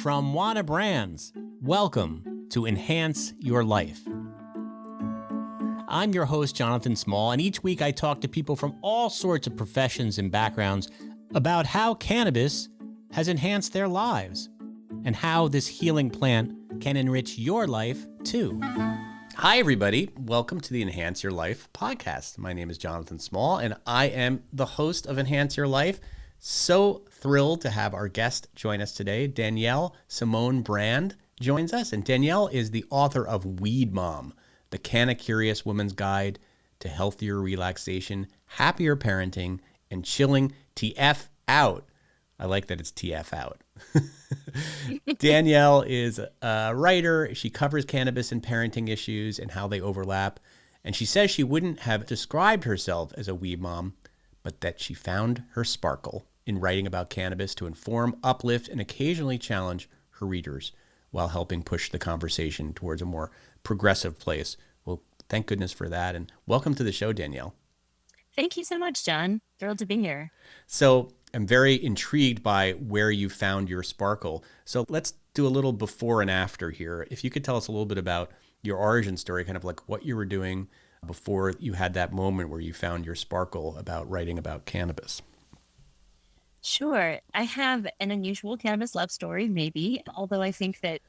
From Wana Brands, welcome to Enhance Your Life. I'm your host, Jonathan Small, and each week I talk to people from all sorts of professions and backgrounds about how cannabis has enhanced their lives and how this healing plant can enrich your life too. Hi, everybody. Welcome to the Enhance Your Life podcast. My name is Jonathan Small, and I am the host of Enhance Your Life. So thrilled to have our guest join us today. Danielle Simone Brand joins us, and Danielle is the author of Weed Mom, the Canna-Curious Woman's Guide to Healthier Relaxation, Happier Parenting, and Chilling TF Out. I like that it's TF out. Danielle is a writer. She covers cannabis and parenting issues and how they overlap. And she says she wouldn't have described herself as a weed mom, but that she found her sparkle in writing about cannabis to inform, uplift, and occasionally challenge her readers while helping push the conversation towards a more progressive place. Well, thank goodness for that. And welcome to the show, Danielle. Thank you so much, John. Thrilled to be here. So I'm very intrigued by where you found your sparkle. So let's do a little before and after here. If you could tell us a little bit about your origin story, kind of like what you were doing before you had that moment where you found your sparkle about writing about cannabis. Sure. I have an unusual cannabis love story, maybe, although I think that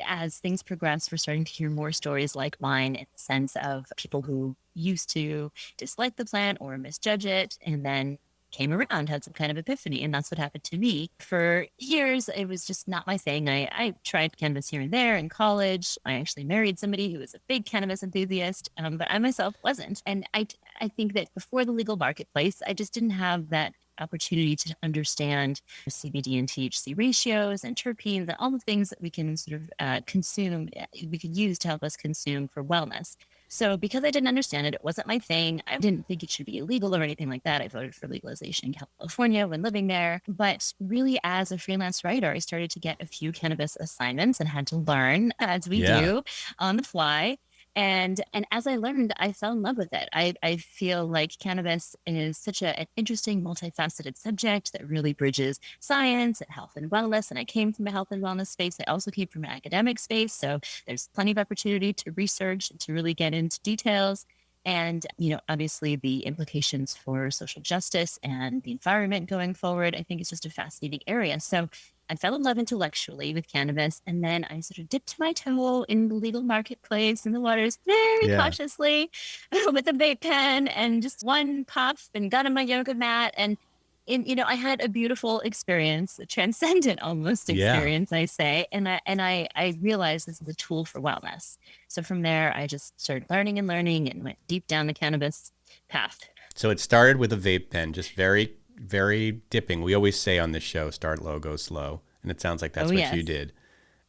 as things progress, we're starting to hear more stories like mine in the sense of people who used to dislike the plant or misjudge it and then came around, had some kind of epiphany. And that's what happened to me. For years, it was just not my thing. I tried cannabis here and there in college. I actually married somebody who was a big cannabis enthusiast, but I myself wasn't. And I think that before the legal marketplace, I just didn't have that opportunity to understand CBD and THC ratios and terpenes and all the things that we can sort of consume, we could use to help us consume for wellness. So because I didn't understand it, it wasn't my thing. I didn't think it should be illegal or anything like that. I voted for legalization in California when living there. But really, as a freelance writer, I started to get a few cannabis assignments and had to learn, as we do, on the fly. And as I learned, I fell in love with it. I feel like cannabis is such an interesting, multifaceted subject that really bridges science and health and wellness. And I came from a health and wellness space. I also came from an academic space. So there's plenty of opportunity to research and to really get into details. And, obviously the implications for social justice and the environment going forward, I think it's just a fascinating area. So I fell in love intellectually with cannabis, and then I sort of dipped my toe in the legal marketplace in the waters very cautiously with a vape pen and just one puff and got on my yoga mat. And I had a beautiful experience, a transcendent almost experience, I say. And I realized this is a tool for wellness. So from there, I just started learning and went deep down the cannabis path. So it started with a vape pen, just very, very dipping. We always say on this show, start low, go slow. And it sounds like that's what you did.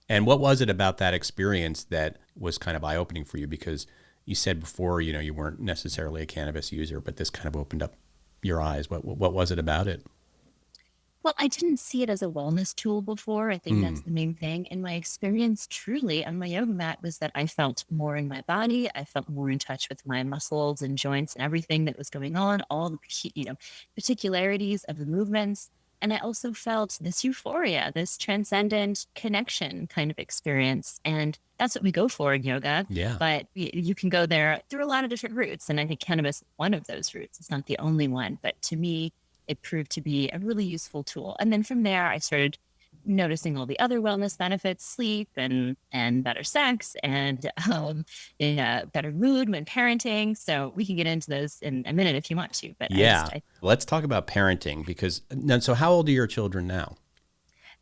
And what was it about that experience that was kind of eye-opening for you? Because you said before, you weren't necessarily a cannabis user, but this kind of opened up your eyes. What was it about it? Well, I didn't see it as a wellness tool before. I think that's the main thing. And my experience truly on my yoga mat was that I felt more in my body. I felt more in touch with my muscles and joints and everything that was going on, all the particularities of the movements. And I also felt this euphoria, this transcendent connection kind of experience. And that's what we go for in yoga. Yeah. But you can go there through a lot of different routes. And I think cannabis is one of those routes. It's not the only one. But to me, it proved to be a really useful tool. And then from there, I started noticing all the other wellness benefits, sleep and better sex and better mood when parenting. So we can get into those in a minute if you want to. But let's talk about parenting so how old are your children now?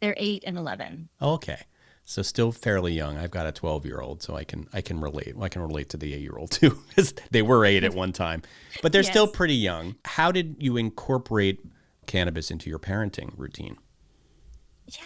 They're 8 and 11. Okay. So still fairly young. I've got a 12-year-old, so I can relate. Well, I can relate to the 8-year-old too, because they were 8 at one time, but they're still pretty young. How did you incorporate cannabis into your parenting routine?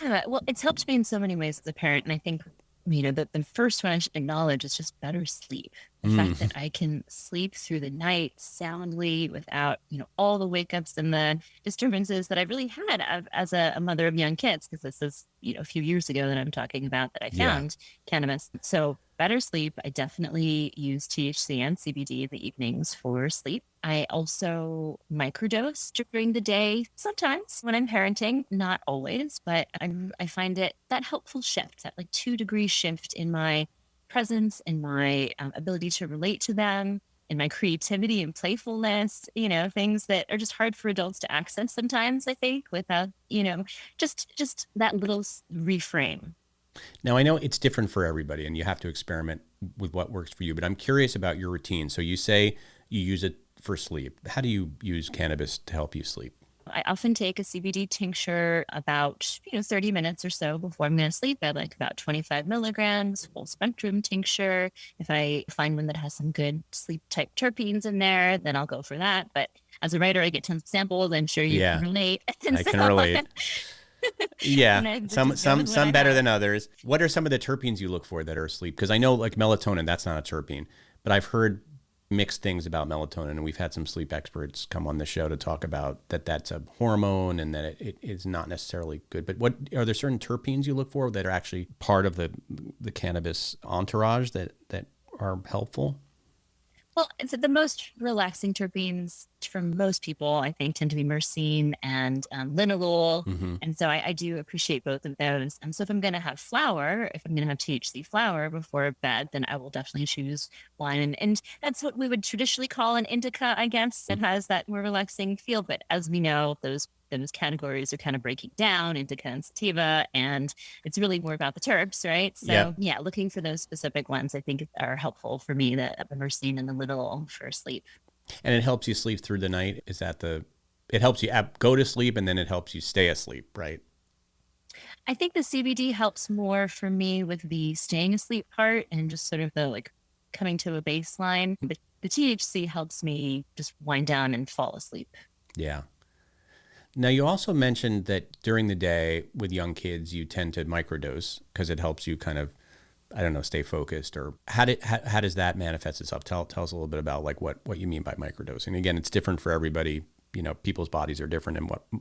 Yeah, well, it's helped me in so many ways as a parent. And I think, the first one I should acknowledge is just better sleep. The fact that I can sleep through the night soundly without, all the wake ups and the disturbances that I really had as a mother of young kids, because this is, a few years ago that I'm talking about that I Yeah. found cannabis. So better sleep. I definitely use THC and CBD in the evenings for sleep. I also microdose during the day, sometimes when I'm parenting, not always, but I find it that helpful shift, that like 2-degree shift in my presence, in my ability to relate to them, in my creativity and playfulness, things that are just hard for adults to access sometimes, I think, without, just that little reframe. Now, I know it's different for everybody and you have to experiment with what works for you, but I'm curious about your routine. So you say you use it for sleep. How do you use cannabis to help you sleep? I often take a CBD tincture about, 30 minutes or so before I'm going to sleep. I like about 25 milligrams, full spectrum tincture. If I find one that has some good sleep type terpenes in there, then I'll go for that. But as a writer, I get tons of samples. I'm sure you Yeah, can relate. And I can so relate. Yeah, I some just go some with what I some better have. than others. What are some of the terpenes you look for that are asleep? Because I know like melatonin, that's not a terpene, but I've heard mixed things about melatonin, and we've had some sleep experts come on the show to talk about that that's a hormone and that it is not necessarily good. But what are there certain terpenes you look for that are actually part of the cannabis entourage that are helpful? Well, it's the most relaxing terpenes for most people, I think, tend to be myrcene and linalool. Mm-hmm. And so I do appreciate both of those. So if I'm going to have flower, if I'm going to have THC flower before bed, then I will definitely choose wine. And that's what we would traditionally call an indica, I guess. It has that more relaxing feel. But as we know, those categories are kind of breaking down indica and sativa, and it's really more about the terps, right? So Yep. yeah, looking for those specific ones I think are helpful for me, that I've ever seen in the little for sleep. And it helps you sleep through the night. Is that it helps you go to sleep and then it helps you stay asleep, right? I think the CBD helps more for me with the staying asleep part and just sort of the like coming to a baseline. But the THC helps me just wind down and fall asleep. Yeah. Now, you also mentioned that during the day with young kids, you tend to microdose because it helps you kind of, I don't know, stay focused. Or how does that manifest itself? Tell us a little bit about like what you mean by microdosing. Again, it's different for everybody. People's bodies are different, and what a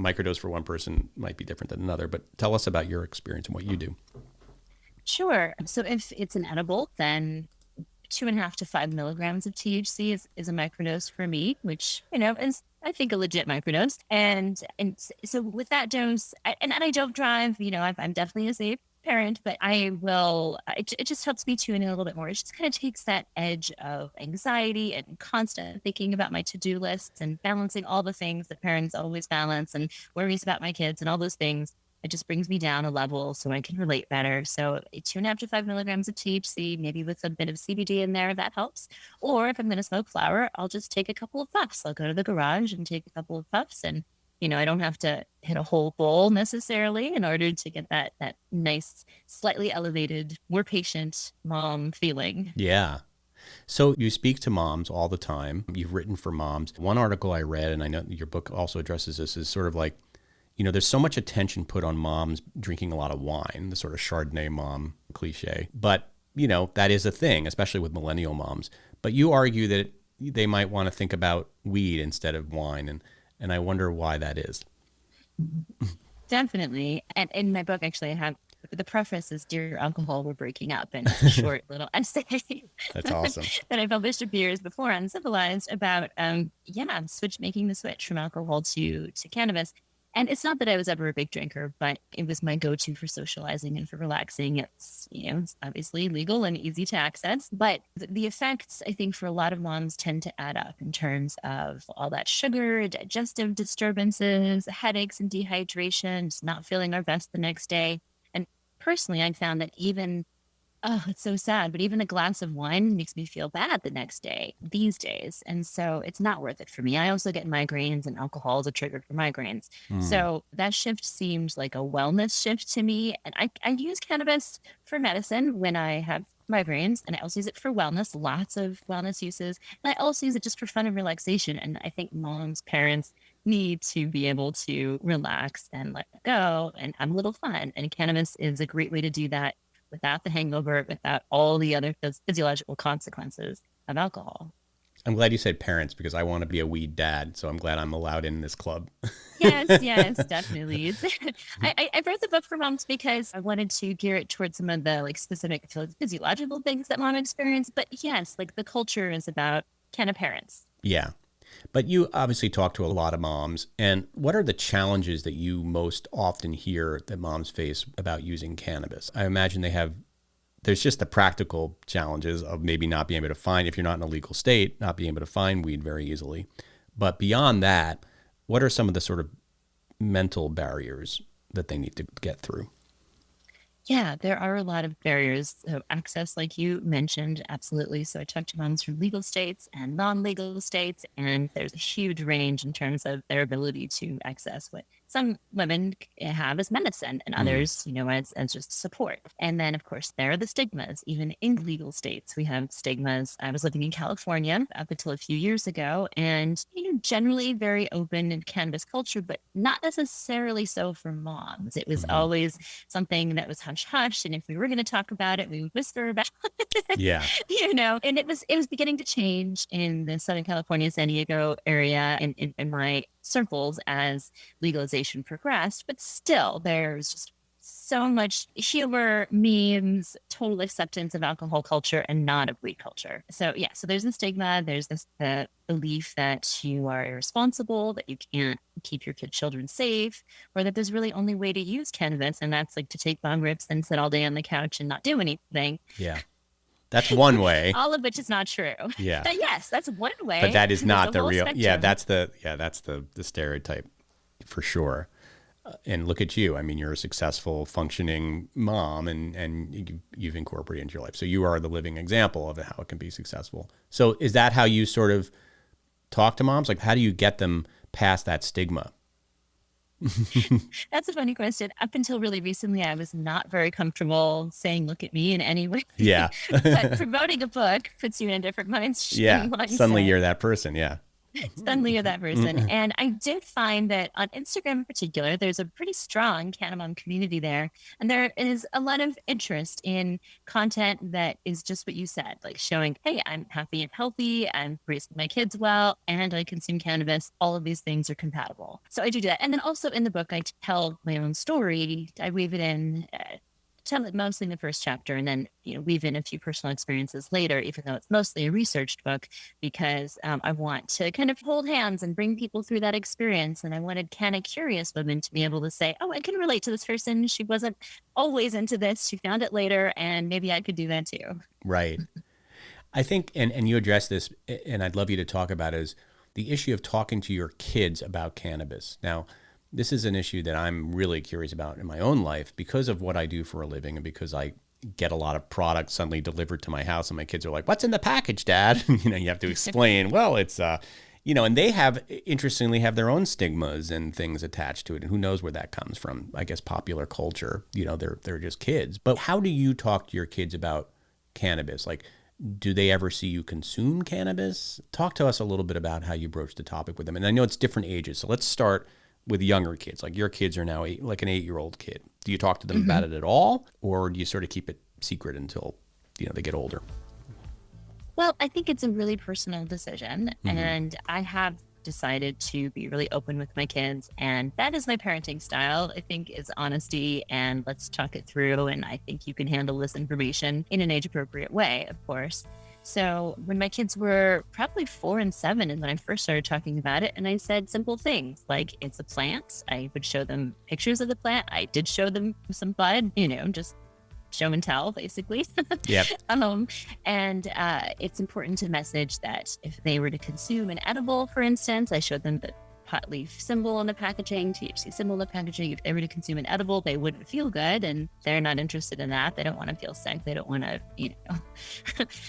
microdose for one person might be different than another. But tell us about your experience and what you do. Sure. So if it's an edible, then 2.5 to 5 milligrams of THC is a microdose for me, which, is I think a legit microdose. So with that dose, and I don't drive, I'm definitely a safe parent, but I will, it just helps me tune in a little bit more. It just kind of takes that edge of anxiety and constant thinking about my to-do lists and balancing all the things that parents always balance and worries about my kids and all those things. It just brings me down a level so I can relate better. So 2.5 to 5 milligrams of THC, maybe with a bit of CBD in there, that helps. Or if I'm going to smoke flower, I'll just take a couple of puffs. I'll go to the garage and take a couple of puffs, and I don't have to hit a whole bowl necessarily in order to get that nice, slightly elevated, more patient mom feeling. Yeah. So you speak to moms all the time. You've written for moms. One article I read, and I know your book also addresses this, is sort of like, there's so much attention put on moms drinking a lot of wine, the sort of Chardonnay mom cliche. But, that is a thing, especially with millennial moms. But you argue that they might want to think about weed instead of wine. And I wonder why that is. Definitely. And in my book, actually, I have the preface is "Dear Alcohol, We're Breaking Up," and it's a short little essay That's awesome. that I published a few years before on Civilized about making the switch from alcohol to cannabis. And it's not that I was ever a big drinker, but it was my go-to for socializing and for relaxing. It's obviously legal and easy to access, but the effects, I think, for a lot of moms tend to add up in terms of all that sugar, digestive disturbances, headaches and dehydration, just not feeling our best the next day. And personally, I found that it's so sad, but even a glass of wine makes me feel bad the next day these days. And so it's not worth it for me. I also get migraines, and alcohol is a trigger for migraines. Mm. So that shift seems like a wellness shift to me. And I use cannabis for medicine when I have migraines, and I also use it for wellness, lots of wellness uses. And I also use it just for fun and relaxation. And I think moms, parents need to be able to relax and let go and have a little fun. And cannabis is a great way to do that without the hangover, without all the other physiological consequences of alcohol. I'm glad you said parents because I want to be a weed dad. So I'm glad I'm allowed in this club. Yes, definitely. I wrote the book for moms because I wanted to gear it towards some of the like specific physiological things that mom experience. But yes, like the culture is about Canna parents. Yeah. But you obviously talk to a lot of moms. And what are the challenges that you most often hear that moms face about using cannabis? I imagine there's just the practical challenges of maybe not being able to find, if you're not in a legal state, not being able to find weed very easily. But beyond that, what are some of the sort of mental barriers that they need to get through? Yeah, there are a lot of barriers. So access, like you mentioned, absolutely. So I talked to moms from legal states and non-legal states, and there's a huge range in terms of their ability to access what some women have as medicine and others, as just support. And then, of course, there are the stigmas. Even in legal states, we have stigmas. I was living in California up until a few years ago, and generally very open in cannabis culture, but not necessarily so for moms. It was always something that was hush hush, and if we were going to talk about it, we would whisper about it. Yeah. And it was beginning to change in the Southern California, San Diego area, and in my circles as legalization progressed. But still, there's just so much humor, memes, total acceptance of alcohol culture and not of weed culture. So yeah, so there's a stigma. There's the belief that you are irresponsible, that you can't keep your children safe, or that there's really only way to use cannabis, and that's like to take bong rips and sit all day on the couch and not do anything. Yeah. That's one way. All of which is not true. Yeah. But yes, that's one way. But that is not the real. Spectrum. Yeah, that's the stereotype for sure. And look at you. I mean, you're a successful, functioning mom, and you've incorporated into your life. So you are the living example of how it can be successful. So is that how you sort of talk to moms? Like, how do you get them past that stigma? That's a funny question. Up until really recently, I was not very comfortable saying, look at me in any way. Yeah. But promoting a book puts you in a different mindset. Yeah. Suddenly you're that person. Yeah. Suddenly you're that person. And I did find that on Instagram in particular, there's a pretty strong Canna Mom community there. And there is a lot of interest in content that is just what you said, like showing, hey, I'm happy and healthy, I'm raising my kids well, and I consume cannabis. All of these things are compatible. So I do that. And then also in the book, I tell my own story. I weave it in, tell it mostly in the first chapter, and then weave in a few personal experiences later, even though it's mostly a researched book, because I want to kind of hold hands and bring people through that experience. And I wanted Canna-Curious Women to be able to say, oh, I can relate to this person. She wasn't always into this. She found it later, and maybe I could do that too. Right. I think, and you address this, and I'd love you to talk about it, is the issue of talking to your kids about cannabis. Now, this is an issue that I'm really curious about in my own life because of what I do for a living and because I get a lot of products suddenly delivered to my house and my kids are like, what's in the package, Dad? You have to explain, well, it's, and they interestingly have their own stigmas and things attached to it. And who knows where that comes from? I guess popular culture, they're just kids. But how do you talk to your kids about cannabis? Like, do they ever see you consume cannabis? Talk to us a little bit about how you broach the topic with them. And I know it's different ages. So let's start with younger kids. Like your kids are now like an 8-year-old kid. Do you talk to them about it at all? Or do you sort of keep it secret until, they get older? Well, I think it's a really personal decision. And I have decided to be really open with my kids. And that is my parenting style, I think, is honesty and let's talk it through. And I think you can handle this information in an age-appropriate way, of course. So when my kids were probably 4 and 7 and when I first started talking about it, and I said simple things like it's a plant. I would show them pictures of the plant. I did show them some bud, just show and tell, basically. Yep. And it's important to message that if they were to consume an edible, for instance, I showed them the pot leaf symbol on the packaging, THC symbol on the packaging. If they were to consume an edible, they wouldn't feel good, and they're not interested in that. They don't want to feel sick. They don't want to,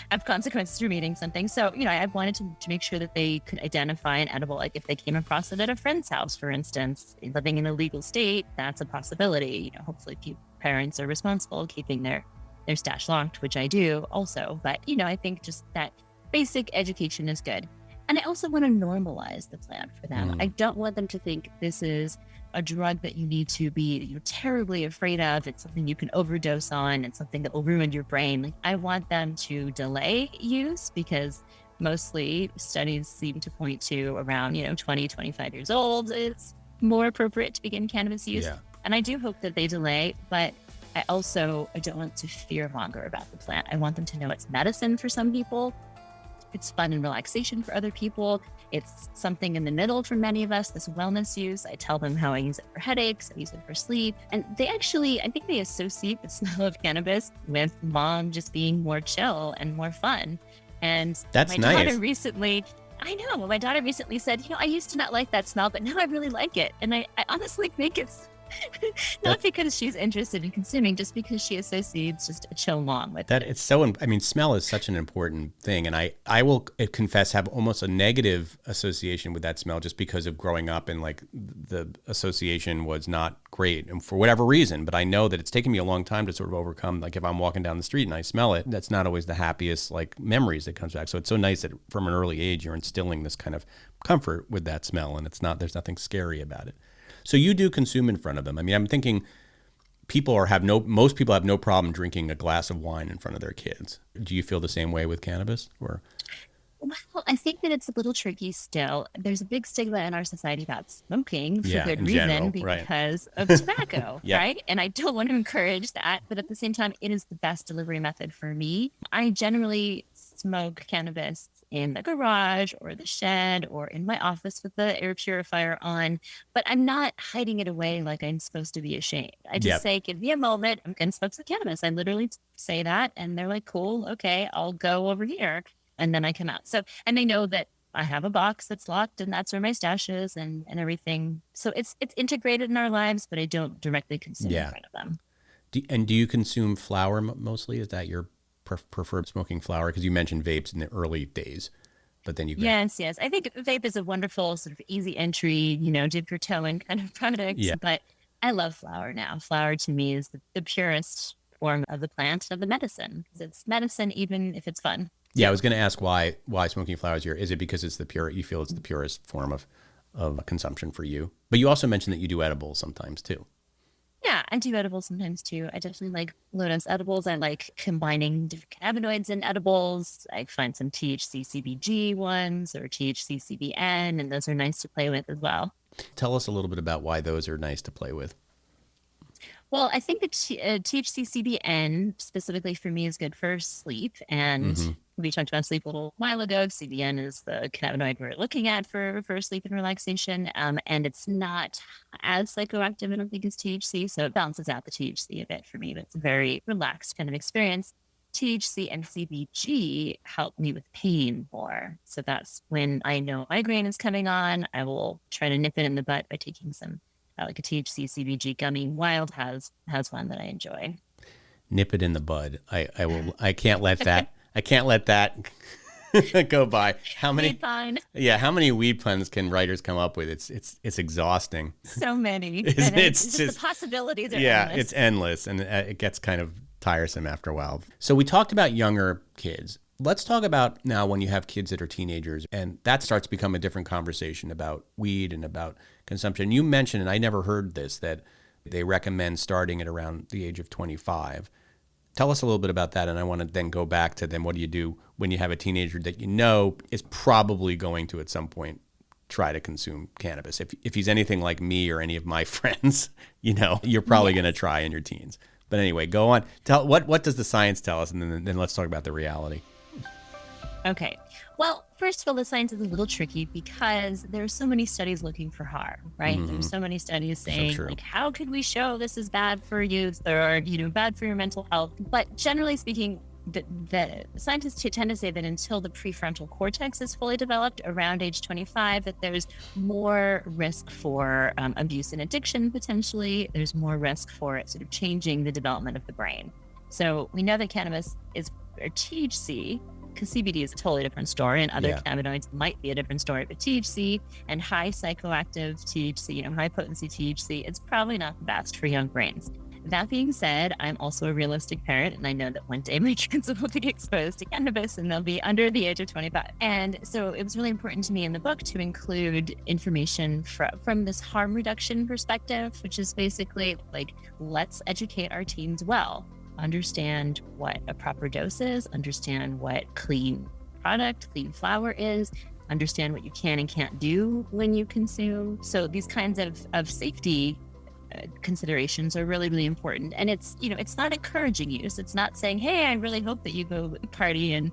have consequences from eating something. So, I wanted to make sure that they could identify an edible, like if they came across it at a friend's house, for instance, living in a legal state, that's a possibility. Hopefully parents are responsible keeping their stash locked, which I do also. But, I think just that basic education is good. And I also want to normalize the plant for them. I don't want them to think this is a drug that you need to be terribly afraid of. It's something you can overdose on and something that will ruin your brain. Like, I want them to delay use, because mostly studies seem to point to around, 20, 25 years old, it's more appropriate to begin cannabis use. Yeah. And I do hope that they delay, but I don't want to fearmonger about the plant. I want them to know it's medicine for some people. It's fun and relaxation for other people. It's something in the middle for many of us, this wellness use. I tell them how I use it for headaches, I use it for sleep. And they actually, I think they associate the smell of cannabis with mom just being more chill and more fun. And That's my nice. daughter recently, I know, my daughter recently said, I used to not like that smell, but now I really like it. And I honestly think it's not because she's interested in consuming, just because she associates just a chill mom with That it. it's so, I mean, smell is such an important thing. And I will confess, have almost a negative association with that smell just because of growing up, and like the association was not great, and for whatever reason. But I know that it's taken me a long time to sort of overcome, like if I'm walking down the street and I smell it, that's not always the happiest like memories that comes back. So it's so nice that from an early age, you're instilling this kind of comfort with that smell, and there's nothing scary about it. So you do consume in front of them. I mean, I'm thinking most people have no problem drinking a glass of wine in front of their kids. Do you feel the same way with cannabis? Or Well, I think that it's a little tricky still. There's a big stigma in our society about smoking for good in reason, general, right. because of tobacco, Yeah. right? And I don't want to encourage that, but at the same time, it is the best delivery method for me. I generally smoke cannabis in the garage or the shed or in my office with the air purifier on, but I'm not hiding it away like I'm supposed to be ashamed. I just Yep. say, give me a moment, I'm going to smoke some cannabis. I literally say that, and they're like, cool, okay, I'll go over here. And then I come out. So, and they know that I have a box that's locked, and that's where my stash is, and everything. So it's integrated in our lives, but I don't directly consume in front of them. Do you consume flower mostly? Is that your preferred smoking flower? Because you mentioned vapes in the early days, but then you Yes. I think vape is a wonderful sort of easy entry, dip your toe in kind of product. Yeah. But I love flower now. Flower to me is the purest form of the plant, of the medicine, because it's medicine, even if it's fun. Yeah, I was going to ask why smoking flowers here. Is it because you feel it's the purest form of consumption for you? But you also mentioned that you do edibles sometimes too. Yeah, I do edibles sometimes too. I definitely like low-dose edibles. I like combining different cannabinoids in edibles. I find some THC CBG ones or THC CBN, and those are nice to play with as well. Tell us a little bit about why those are nice to play with. Well, I think that THC CBN specifically for me is good for sleep. And we talked about sleep a little while ago. CBN is the cannabinoid we're looking at for sleep and relaxation. And it's not as psychoactive, I don't think, as THC. So it balances out the THC a bit for me. But it's a very relaxed kind of experience. THC and CBG help me with pain more. So that's when I know migraine is coming on. I will try to nip it in the butt by taking some like a THC CBG gummy. Wild has one that I enjoy. Nip it in the bud. I can't let that. I can't let that go by. How many? Weed pun. Yeah, how many weed puns can writers come up with? It's exhausting. So many. It's just the possibilities are endless. endless. It's endless, and it gets kind of tiresome after a while. So we talked about younger kids. Let's talk about now when you have kids that are teenagers, and that starts to become a different conversation about weed and about consumption. You mentioned, and I never heard this, that they recommend starting at around the age of 25. Tell us a little bit about that, and I want to then go back to then what do you do when you have a teenager that you know is probably going to at some point try to consume cannabis. If he's anything like me or any of my friends, you're probably going to try in your teens. But anyway, go on. Tell what does the science tell us, and then let's talk about the reality. Okay. Well, first of all, the science is a little tricky because there's so many studies looking for harm, right? Mm-hmm. There's so many studies saying, true. like, how could we show this is bad for youth or, bad for your mental health? But generally speaking, the scientists tend to say that until the prefrontal cortex is fully developed around age 25, that there's more risk for abuse and addiction, potentially. There's more risk for sort of changing the development of the brain. So we know that cannabis is, or THC, because CBD is a totally different story, and other cannabinoids might be a different story. But THC and high psychoactive THC, high potency THC, it's probably not the best for young brains. that being said, I'm also a realistic parent, and I know that one day my kids will be exposed to cannabis and they'll be under the age of 25. And so it was really important to me in the book to include information from this harm reduction perspective, which is basically like, let's educate our teens well, understand what a proper dose is, understand what clean product, clean flower is, understand what you can and can't do when you consume. So these kinds of safety considerations are really, really important. And it's, it's not encouraging use. It's not saying, hey, I really hope that you go party and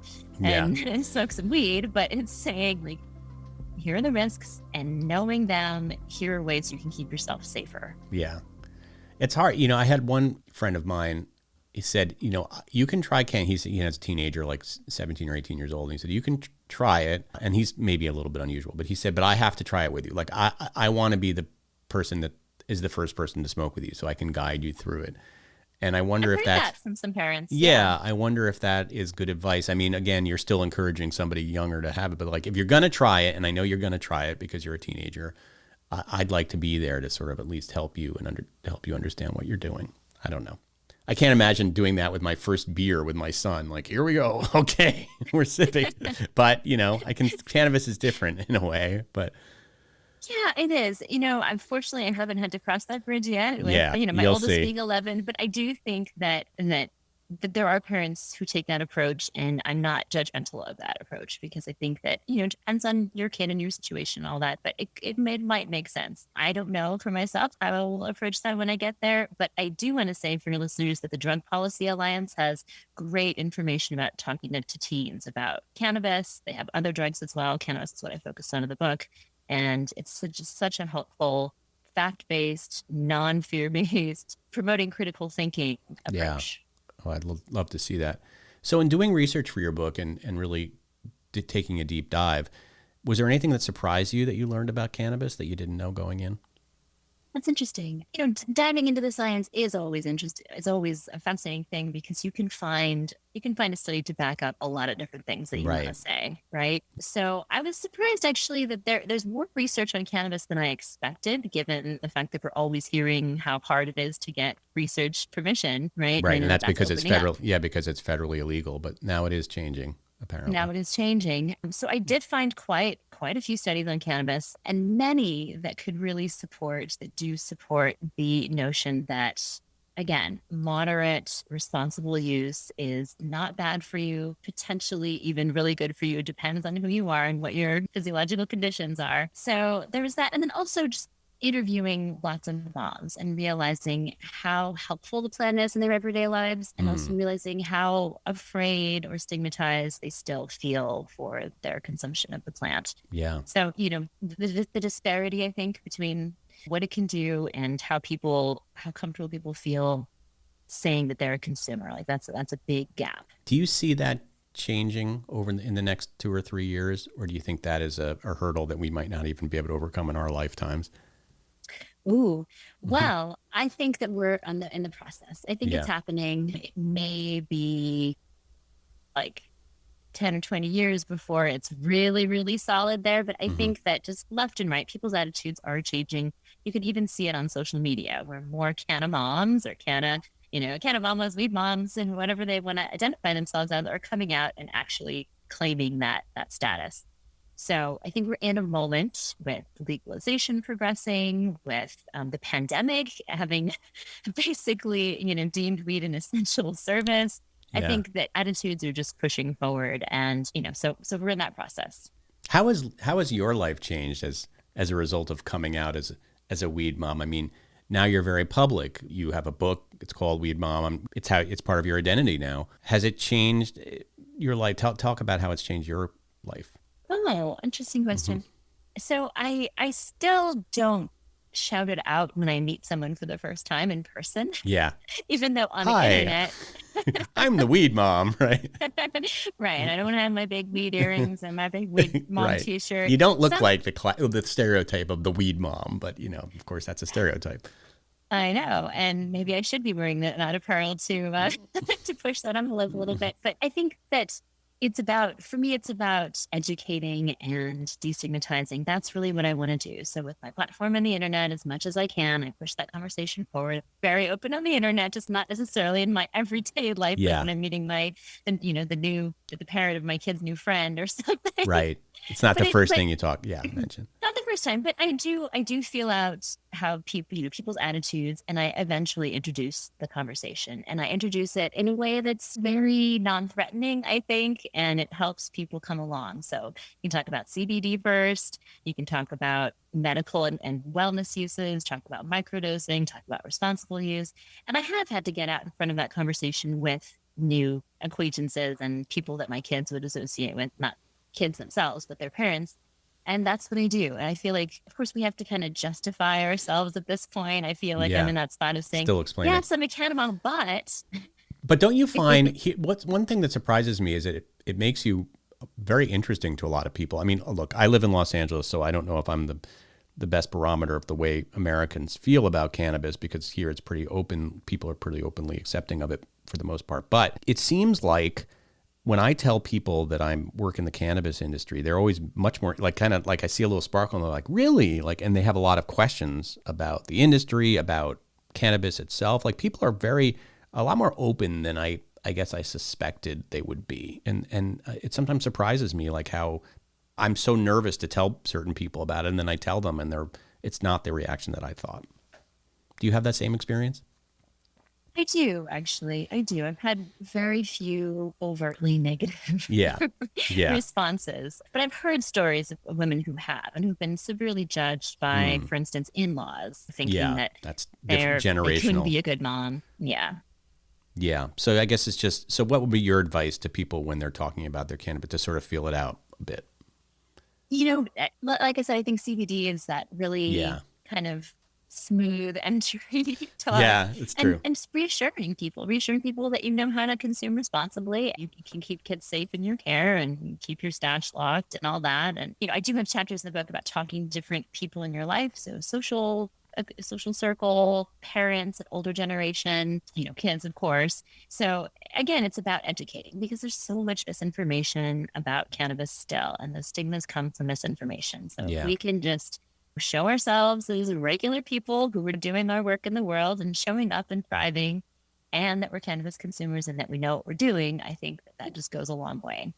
smoke some weed, but it's saying, like, here are the risks, and knowing them, here are ways you can keep yourself safer. Yeah. It's hard. I had one friend of mine, he said, you can try he has a teenager, like 17 or 18 years old. And he said, you can try it. And he's maybe a little bit unusual, but he said, but I have to try it with you. Like, I want to be the person that is the first person to smoke with you, so I can guide you through it. And I wonder if that's that from some parents. Yeah, I wonder if that is good advice. I mean, again, you're still encouraging somebody younger to have it, but like, if you're going to try it, and I know you're going to try it because you're a teenager, I'd like to be there to sort of at least help you and help you understand what you're doing. I don't know. I can't imagine doing that with my first beer with my son. Like, here we go. Okay, we're sipping. But, cannabis is different in a way, but. Yeah, it is. Unfortunately, I haven't had to cross that bridge yet with, my oldest being 11, but I do think that there are parents who take that approach, and I'm not judgmental of that approach, because I think that, it depends on your kid and your situation and all that, but it might make sense. I don't know for myself how I will approach that when I get there, but I do want to say for your listeners that the Drug Policy Alliance has great information about talking to teens about cannabis. They have other drugs as well. Cannabis is what I focused on in the book. And it's such a helpful, fact-based, non-fear-based, promoting critical thinking approach. Yeah. Oh, I'd love to see that. So in doing research for your book and really taking a deep dive, was there anything that surprised you that you learned about cannabis that you didn't know going in? That's interesting. Diving into the science is always interesting. It's always a fascinating thing, because you can find a study to back up a lot of different things that you want to say, right? So I was surprised actually that there's more research on cannabis than I expected, given the fact that we're always hearing how hard it is to get research permission, right? Right, and that's because it's federal. Yeah, because it's federally illegal, but now it is changing. Apparently. Now it is changing. So I did find quite a few studies on cannabis, and many that could really support the notion that, again, moderate, responsible use is not bad for you, potentially even really good for you. It depends on who you are and what your physiological conditions are. So there was that. And then also just interviewing lots of moms and realizing how helpful the plant is in their everyday lives, and also realizing how afraid or stigmatized they still feel for their consumption of the plant. Yeah. So, the disparity, I think, between what it can do and how comfortable people feel saying that they're a consumer, like that's a big gap. Do you see that changing over in the next 2 or 3 years, or do you think that is a hurdle that we might not even be able to overcome in our lifetimes? Ooh, well, I think that we're in the process. I think it's happening. It may be like 10 or 20 years before it's really, really solid there. But I think that just left and right, people's attitudes are changing. You can even see it on social media, where more canna moms or canna mamas, weed moms, and whatever they want to identify themselves as are coming out and actually claiming that status. So I think we're in a moment with legalization progressing, with the pandemic having basically, deemed weed an essential service. I think that attitudes are just pushing forward, and so we're in that process. How has your life changed as a result of coming out as a weed mom? I mean, now you're very public. You have a book. It's called Weed Mom. It's part of your identity now. Has it changed your life? Talk about how it's changed your life. Oh, interesting question. So I still don't shout it out when I meet someone for the first time in person. Yeah. Even though on Hi. the internet. I'm the weed mom, right? Right. I don't want to have my big weed earrings and my big weed mom t-shirt. You don't look like the stereotype of the weed mom, but of course that's a stereotype. I know. And maybe I should be wearing that apparel to push that envelope a little bit. But I think that For me, it's about educating and destigmatizing. That's really what I want to do. So with my platform on the internet, as much as I can, I push that conversation forward. Very open on the internet, just not necessarily in my everyday life. Yeah. Like when I'm meeting the parent of my kid's new friend or something. Right. It's not the first thing you mention. Not the first time, but I do feel out how people's attitudes, and I eventually introduce the conversation, and I introduce it in a way that's very non-threatening, I think, and it helps people come along. So you can talk about CBD first, you can talk about medical and wellness uses, talk about microdosing, talk about responsible use. And I have had to get out in front of that conversation with new acquaintances and people that my kids would associate with, not kids themselves, but their parents. And that's what I do. And I feel like, of course, we have to kind of justify ourselves at this point. I feel like I'm in that spot of saying, still explain yeah, I'm a cannabis, but don't you find what's one thing that surprises me is that it makes you very interesting to a lot of people. I mean, look, I live in Los Angeles, so I don't know if I'm the best barometer of the way Americans feel about cannabis, because here it's pretty open. People are pretty openly accepting of it for the most part. But it seems like when I tell people that I'm work in the cannabis industry, they're always much more kind of like I see a little sparkle and they're like, really? And they have a lot of questions about the industry, about cannabis itself. Like people are a lot more open than I guess I suspected they would be. And it sometimes surprises me like how I'm so nervous to tell certain people about it. And then I tell them and it's not the reaction that I thought. Do you have that same experience? I do, actually. I do. I've had very few overtly negative responses, but I've heard stories of women who have and who've been severely judged by, for instance, in-laws, thinking that that's generational. They couldn't be a good mom. Yeah. Yeah. So I guess it's just, so what would be your advice to people when they're talking about their cannabis to sort of feel it out a bit? Like I said, I think CBD is that really kind of smooth entry talk. Yeah, it's true. And just reassuring people that you know how to consume responsibly. You can keep kids safe in your care and keep your stash locked and all that. And, I do have chapters in the book about talking to different people in your life. So a social circle, parents, an older generation, kids, of course. So again, it's about educating because there's so much misinformation about cannabis still, and the stigmas come from misinformation. So if we can just show ourselves as regular people who are doing our work in the world and showing up and thriving, and that we're cannabis consumers and that we know what we're doing, I think that just goes a long way.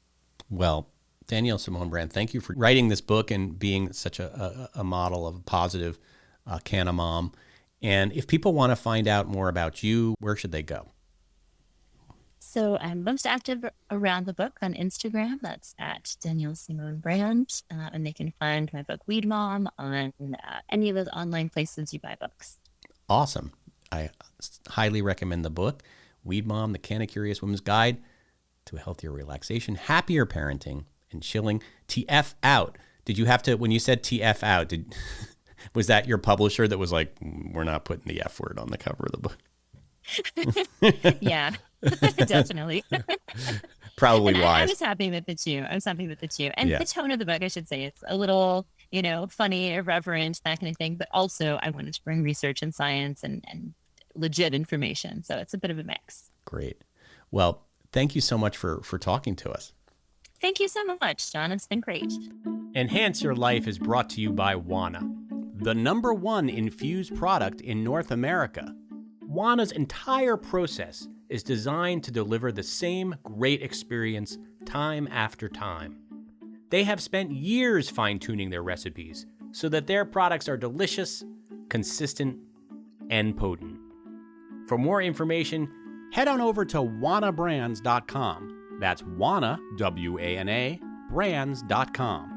Well, Danielle Simone Brand, thank you for writing this book and being such a model of a positive canna mom. And if people want to find out more about you, where should they go? So I'm most active around the book on Instagram. That's at Danielle Simone Brand. And they can find my book, Weed Mom, on any of those online places you buy books. Awesome. I highly recommend the book, Weed Mom, the Canna-Curious Woman's Guide to a Healthier Relaxation, Happier Parenting, and Chilling. TF out. Did you have to, when you said TF out, was that your publisher that was like, we're not putting the F word on the cover of the book? Yeah, definitely. Probably wise. I was happy with it too. And the tone of the book, I should say, it's a little, funny, irreverent, that kind of thing. But also I wanted to bring research and science and legit information. So it's a bit of a mix. Great. Well, thank you so much for talking to us. Thank you so much, John. It's been great. Enhance Your Life is brought to you by Wana, the #1 infused product in North America. Wana's entire process is designed to deliver the same great experience time after time. They have spent years fine-tuning their recipes so that their products are delicious, consistent, and potent. For more information, head on over to wanabrands.com. That's Wana, W-A-N-A, brands.com.